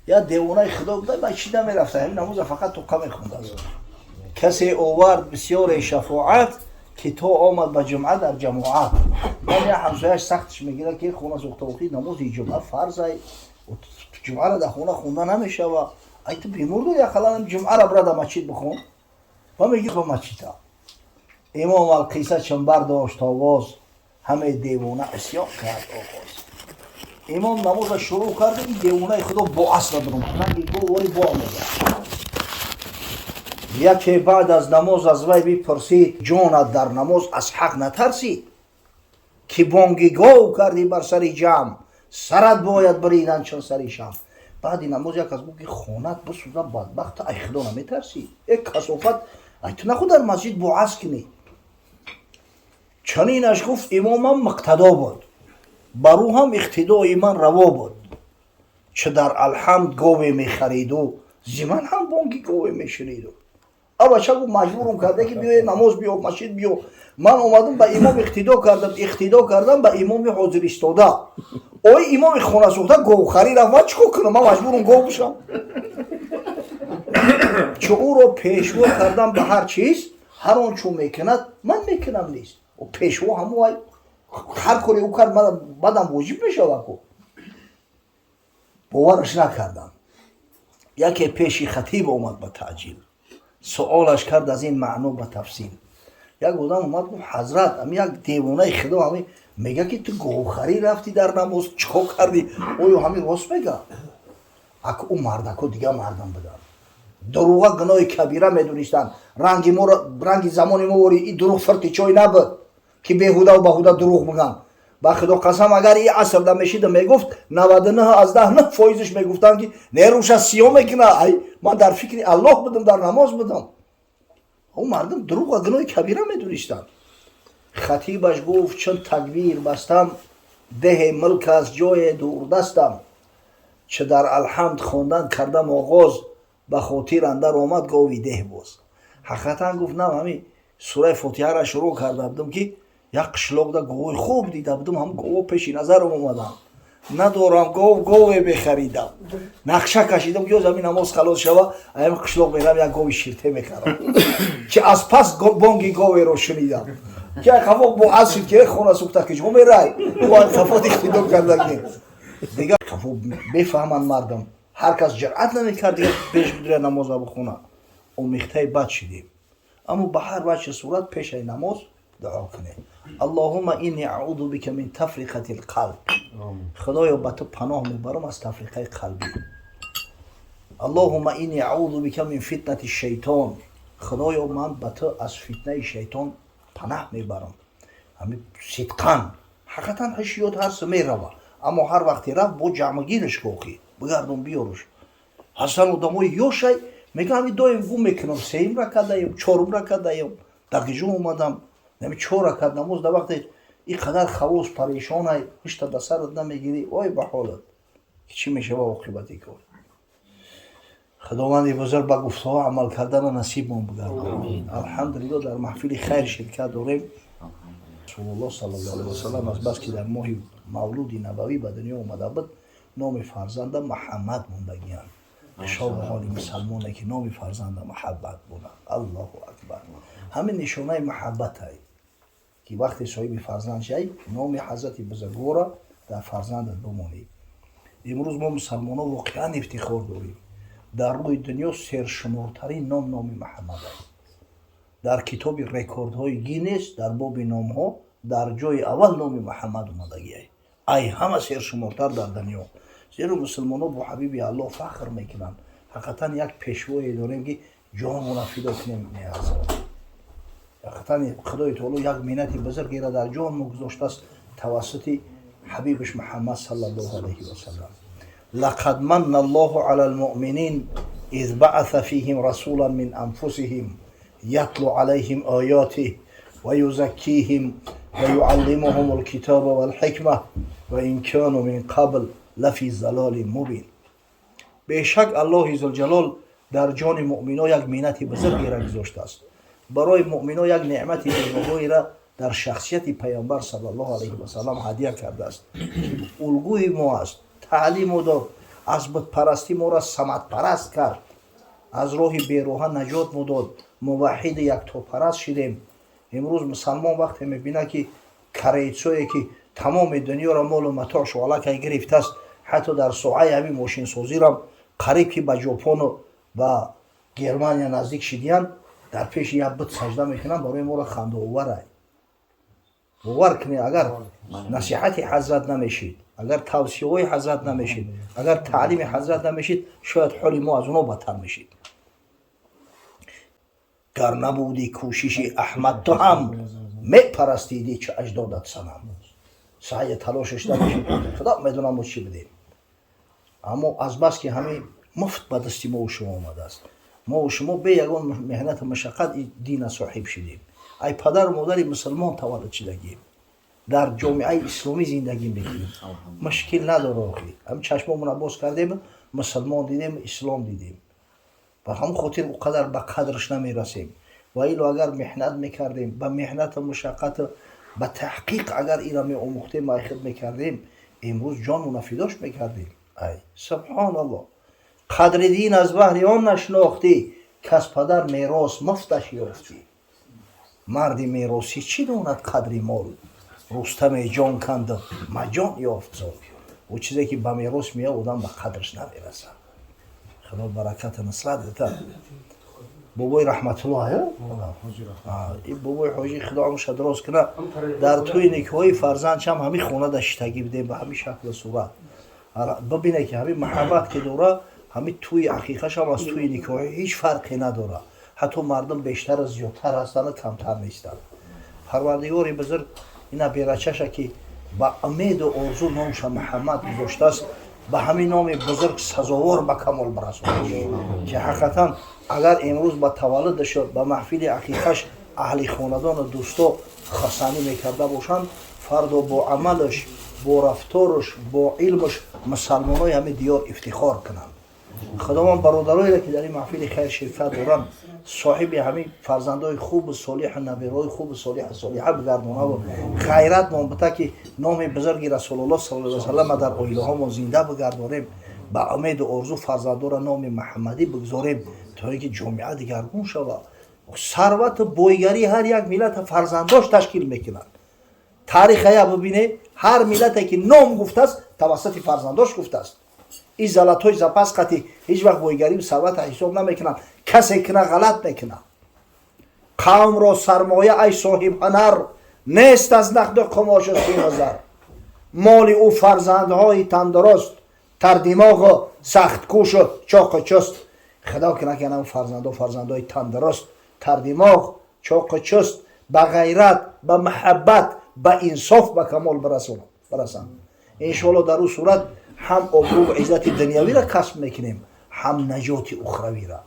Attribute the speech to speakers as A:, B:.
A: یا دیوانه خدا بوده بچی نمیرفته همین نماز فقط تو کم خونده است. کسی آورد بسیار شفاعت که تو آمد به جمعه در جماعت. یعنی همسایش سختش میگیره که خونه سوخته وقتی نماز جمعه فرض است و جمعه را در خونه خونده نمیشه و ای تو بیمرد یا خلال جمعه را برای در مسجد بخون و میگه به مسجد ها. امام القیصه چون برداشت آواز همه دیوانه اسیان کرد آغاز. امام نماز شروع کرد این دیوانه خدا با اصل درون نگی گوری با میگه. یکی بعد از نماز از وی بپرسید جانت در نماز از حق نترسید که بانگی گاو کردی بر سر جمع سرت باید بریدن چون سری شم. بعد این نماز یک از بگی خونت بسوزه بدبخت ای خدا نمیترسی یک کسافت ای تو نخود در مسجد بعث کنی. چنینش گفت امامم مقتدا بود برو هم اقتدای من روا بود چه در الحمد گاوی میخرید و زمن هم بانگی گاوی میشنید. اما چه مجبورم کرده که بیای نماز بیو مسجد بیو. من اومدم به امام اقتدا کردم به امام حاضر ایستاده. اوی امام خونه سوخته گاو خری رفت من چیکار کنم من مجبورم گاو بشم. چه او رو پیشوا کردم به هر چیز هر آن چون میکند من میکنم نیست و پیشوا همو هر کاری او کرد من بعدم واجب میشه وکو باورش نکردم. یکی پیشی خطیب اومد به تعجیل سوالش کرد از این معنی به تفصیل. یک آدم اومد گفت حضرت هم یک دیوانه خدا همین میگه که تو گوخری رفتی در نماز چیکار کردی؟ اویو همین راست میگه. اگه او مردکو دیگه مردم بدن دروغ گناه کبیره میدونستن. رنگ زمان ما وری این دروغ فرتی چای نبود که بیهوده و بهوده دروغ میگن. با خدا قسم اگر این عصر ده میشید میگفت 99 از 10 فایزش میگفتن که نیروش از سیاه میکنه. ای من در فکر الله بدم در نماز بدم. او مردم دروغ و گناه کبیره میدونستن. خطیبش گفت چون تکبیر بستم ده ملک از جای دور دستم چه در الحمد خواندن کردم آغاز به خاطر اندر آمد گاوی ده باز. حقیقتا گفت نه همین سوره فاتحه را شروع کرده بودم که یک قشلاق ده گاوی خوب دیده بودم هم گاو پیش نظرم اومدم ندارم گاو بخریدم نقشه کشیدم که زمین نماز خلاص شوه ایم قشلاق میرم یک گاوی شیرته میخرم که از پس بانگی گاوی رو شنیدم که خفاق با اصل که خونه سوخته که جو میرای و خفاق اقتدار کرده دیگه خفاق بفهمن مردم هر کس جرأت نمیکرد دیگه پیش بدره نماز بخونه. امیخته بد شدیم اما به هر وجه صورت پیش نماز دعا کنه اللهم اینی اعوذ بک من تفرقه القلب. خدایا به تو پناه میبرم از تفریقه قلبی. اللهم اینی اعوذ بک من فتنه الشیطان. خدایا من به تو از فتنه شیطان پناه میبرم. همین صدقاً حقیقتا حشیات هست میروه اما هر وقتی رفت با جمعگیرش کوخی بگردم بیارش حسن آدمای یوشای میگه همین دایم گم میکنم سیم رکعت دایم چهارم رکعت دایم دقیقا اومدم نمی 4 رکعت نماز در وقت این قدر خواص پریشانه هیچ تا به سرت نمیگیری وای به حالت چی میشه با عاقبتی کار. خداوند بزرگ به گفته ها عمل کردن نصیب مون بگردم. الحمدلله در محفل خیر شرکت داریم. رسول الله صلی الله علیه و سلم از بس که در ماه مولود نبوی به دنیا اومده بود نام فرزند محمد موندگیان. شاه حال مسلمانه که نام فرزند محبت بودن. الله اکبر. همین نشانه محبت هست که وقتی صاحب فرزند شی نام حضرت بزرگوار در فرزندت بمونی. امروز ما مسلمان ها واقعا افتخار داریم. در روی دنیا سرشمارترین نام محمد است. در کتاب رکوردهای گینس در باب نام ها در جای اول نام محمد اومدگی است. ای همه سرشمارتر در دنیا. زیرا مسلمان ها با حبیب الله فخر میکنن. حقیقتا یک پیشوایی داریم که جانمون فدا کنیم نیاز. حقیقتا خدای تعالی یک منت بزرگی را در جان گذاشته است توسط حبیبش محمد صلی الله علیه و سلم. لقد من الله علی المؤمنین اذ بعث فیهم رسولا من انفسهم یتلو علیهم آیاته و یزکیهم و یعلمهم الکتاب والحکمه و ان كانوا من قبل لفی ضلال مبین. بیشک الله ذوالجلال در جان مؤمنان یک منت بزرگی را گذاشته است. برای مؤمنان یک نعمت بزرگی را در شخصیت پیامبر صلی الله علیه و سلم هدیه کرده است. الگوی ما است. تعلیم داد از بتپرستی ما را صمد پرست کرد، از راه بیروها نجات مداد، موحد یکتاپرست شدیم. امروز مسلمان وقتی میبینه که کریتسویی که تمام دنیا را مال و متاعش و علاقه گرفته است، حتی در سوعه همین ماشین سازی را قریب که به ژاپن و به گرمانیا نزدیک شدیان، در پیش یک بت سجده میکنن، برای ما را خنده آوره. باور کنید اگر نصیحت حضرت نمیشید، اگر توصیه های حضرت نمیشید، اگر تعلیم حضرت نمیشید، شاید حال ما از اونا بدتر میشید. گر نبودی کوشش احمد تو هم میپرستیدی چه اجدادت صنم. سعی تلاشش نمیشید، خدا میدونم ما چی بدیم. اما از بس که همین مفت به دست ما و شما آمده است، ما و شما به یگان مهنت مشقت دین صاحب شدیم. ای پدر و مادر مسلمان تولد شدگیم، در جامعه اسلامی زندگی میکنیم، مشکل نداره. هم چشممون باز کردیم، مسلمان دیدیم، اسلام دیدیم، و هم خاطر اونقدر به قدرش نمیرسیم. و ایلو اگر محنت میکردیم، به محنت مشقت به تحقیق اگر اینا می آموختیم، مایخد میکردیم، امروز جانمون فداش میکردیم. ای سبحان الله، قدر دین از بهر آن نشناختی، کس پدر میراث مفتش یافتی. مردی میراثی چی داند قدر مال، رستم جان کند مجان یافت زال. او چیزی که به میراث میاد آدم به قدرش نمیرسه. خدا برکت نصرت بده. بابای رحمت الله، این بابای حاجی خدا همش دراز کنه، در توی نکاح فرزند هم همین خونه داشتگی بده به همین شکل و صورت. ببینه که همین محبت که داره، همین توی عقیقش هم از توی نکاح هیچ فرقی نداره. حتی مردم بیشتر از زیادتر هستند، کمتر نیستند. پروردگار بزرگ اینا بیرچشه که با امید و آرزو نامش محمد گذاشته است، به همین نام بزرگ سزاوار به کمال برسونه. که حقیقتا اگر امروز با تولدش به محفل عقیقش اهل خاندان و دوستا خسانی میکرده باشند، فردا با عملش، با رفتارش، با علمش مسلمانای همه دیار افتخار کنند. خداوند برادرایی که در این محفل خیر شرکت دارن، صاحب همین فرزندای خوب و صالح، نوه‌های خوب و صالحه بگردونه و غیرت منبته که نام بزرگ رسول الله صلی الله علیه و سلم در عائله ها ما زنده بگردانیم. به امید و آرزو فرزندان را نام محمدی بگذاریم تا اینکه جامعه دگرگون شود. ثروت بویگری هر یک ملت فرزنداش تشکیل میکنند. تاریخ ببینه، هر ملتی که نام گفته است توسط فرزنداش گفته است. این زلطای زپس قطعی هیچ وقت بویگری و ثروت حساب نمیکنن. کسی کنه غلط میکنه. قوم را سرمایه ای صاحب هنر، نیست از نقد قماش سی نظر. مال او فرزندهای تندرست، تر دماغ سخت کوش و چاق چست. خدا کنه که هم فرزندهای تندرست، تر دماغ، چاق چست، به غیرت، به محبت، به انصاف به کمال برسن. انشاءالله در اون صورت هم آبرو و عزت دنیاوی را کسب میکنیم، هم نجات اخروی را.